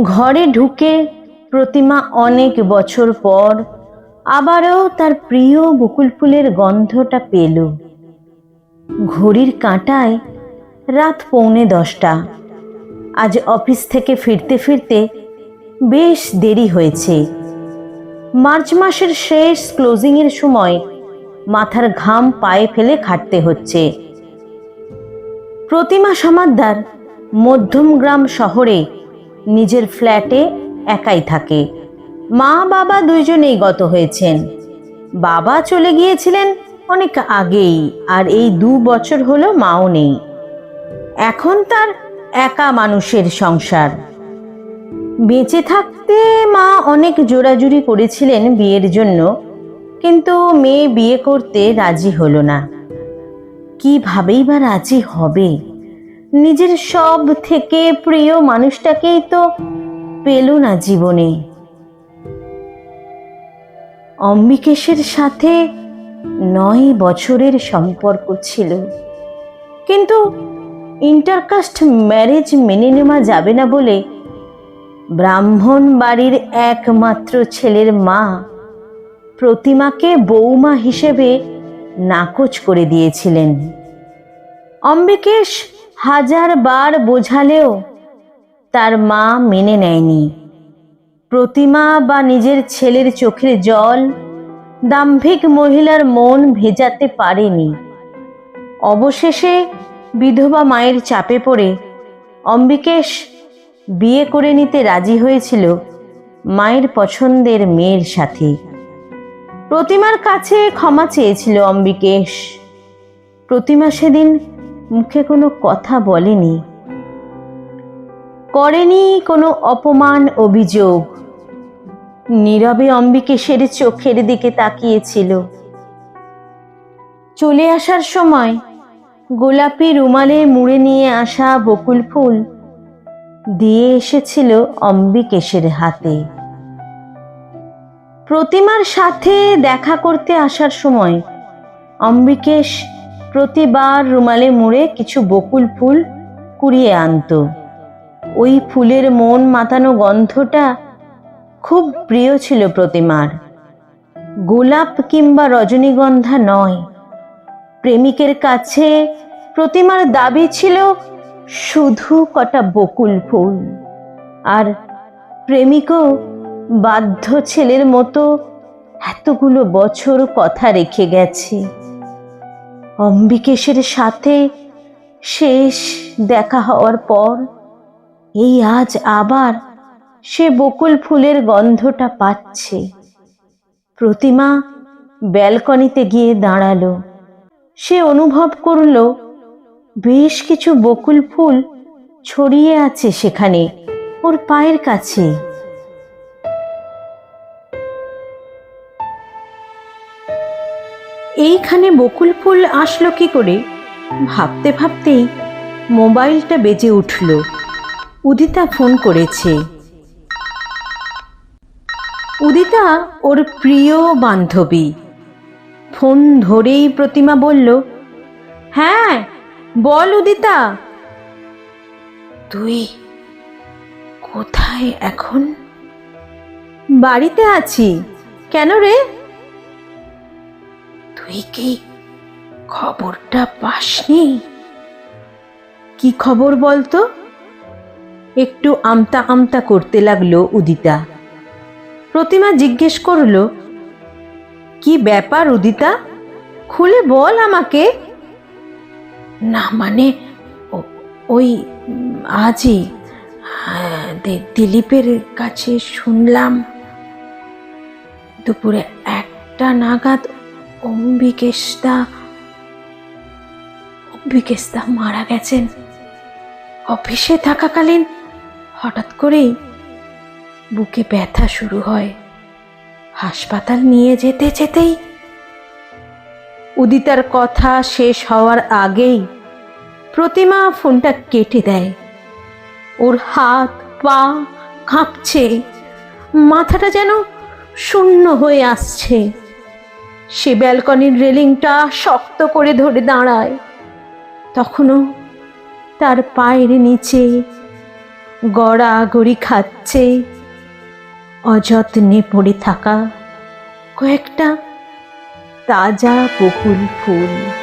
ঘরে ঢুকে প্রতিমা অনেক বছর পর আবারও তার প্রিয় বকুল ফুলের গন্ধটা পেল। ঘড়ির কাঁটায় রাত 9:45। আজ অফিস থেকে ফিরতে ফিরতে বেশ দেরি হয়েছে। মার্চ মাসের শেষ ক্লোজিংয়ের সময় মাথার ঘাম পায়ে ফেলে খাটতে হচ্ছে। প্রতিমা সমাদ্দার মধ্যমগ্রাম শহরে নিজের ফ্ল্যাটে একাই থাকে। মা বাবা দুইজনেই গত হয়েছেন। বাবা চলে গিয়েছিলেন অনেক আগেই, আর এই 2 বছর হলো মাও নেই। এখন তার একা মানুষের সংসার। বেঁচে থাকতে মা অনেক জোরাজুরি করেছিলেন বিয়ের জন্য, কিন্তু মেয়ে বিয়ে করতে রাজি হলো না। কিভাবেই বা রাজি হবে? নিজের সব থেকে প্রিয় মানুষটাকেই তো পেল না জীবনে। অম্বিকেশের সাথে 9 বছরের সম্পর্ক ছিল, কিন্তু ইন্টারকাস্ট ম্যারেজ মেনে নেওয়া যাবে না বলে ব্রাহ্মণ বাড়ির একমাত্র ছেলের মা প্রতিমাকে বৌমা হিসেবে নাকচ করে দিয়েছিলেন। অম্বিকেশ 1000 বার বোঝালেও তার মা মেনে নেয়নি। প্রতিমা বা নিজের ছেলের চোখের জল দাম্ভিক মহিলার মন ভেজাতে পারেনি। অবশেষে বিধবা মায়ের চাপে পড়ে অম্বিকেশ বিয়ে করে নিতে রাজি হয়েছিল মায়ের পছন্দের মেয়ের সাথে। প্রতিমার কাছে ক্ষমা চেয়েছিল অম্বিকেশ। প্রতিমা সেদিন মুখে কোনো কথা বলেনি, করেনি কোনো অপমান অভিযোগ। নীরবে অম্বিকেশের চোখের দিকে তাকিয়েছিল। চলে আসার সময় গোলাপি রুমালে মুড়ে নিয়ে আসা বকুল ফুল দিয়ে এসেছিল অম্বিকেশের হাতে। প্রতিমার সাথে দেখা করতে আসার সময় অম্বিকেশ প্রতিবার রুমালে মুড়ে কিছু বকুল ফুল কুড়িয়ে আনত। ওই ফুলের মন মাতানো গন্ধটা খুব প্রিয় ছিল প্রতিমার। গোলাপ কিংবা রজনীগন্ধা নয়। প্রেমিকের কাছে প্রতিমার দাবি ছিল শুধু কটা বকুল ফুল, আর প্রেমিকও বাধ্য ছেলের মতো এতগুলো বছর কথা রেখে গেছে। অম্বিকেশের সাথে শেষ দেখা হওয়ার পর এই আজ আবার সে বকুল ফুলের গন্ধটা পাচ্ছে। প্রতিমা ব্যালকনিতে গিয়ে দাঁড়ালো। সে অনুভব করল বেশ কিছু বকুল ফুল ছড়িয়ে আছে সেখানে, ওর পায়ের কাছে। এইখানে বকুল ফুল আসলো কি করে ভাবতে ভাবতেই মোবাইলটা বেজে উঠল। উদিতা ফোন করেছে। উদিতা ওর প্রিয় বান্ধবী। ফোন ধরেই প্রতিমা বলল, হ্যাঁ বল উদিতা। তুই কোথায় এখন? বাড়িতে আছি। কেন রে? তুই কি খবরটা পাসনি? কি খবর বলতো? একটু আমতা আমতা করতে লাগলো উদিতা। প্রতিমা জিজ্ঞেস করল, কি ব্যাপার উদিতা, খুলে বল আমাকে। না মানে ওই আজই দিলীপের কাছে শুনলাম দুপুরে 1টা নাগাদ অম্বিকেশদা মারা গেছেন। অফিসে থাকাকালীন হঠাৎ করেই বুকে ব্যথা শুরু হয়। হাসপাতাল নিয়ে যেতে যেতেই। উদিতার কথা শেষ হওয়ার আগেই প্রতিমা ফোনটা কেটে দেয়। ওর হাত পা কাঁপছে, মাথাটা যেন শূন্য হয়ে আসছে। সে ব্যালকনির রেলিংটা শক্ত করে ধরে দাঁড়ায়। তখনও তার পায়ের নিচে গড়াগড়ি খাচ্ছে অযত্নে পড়ে থাকা কয়েকটা তাজা বকুল ফুল।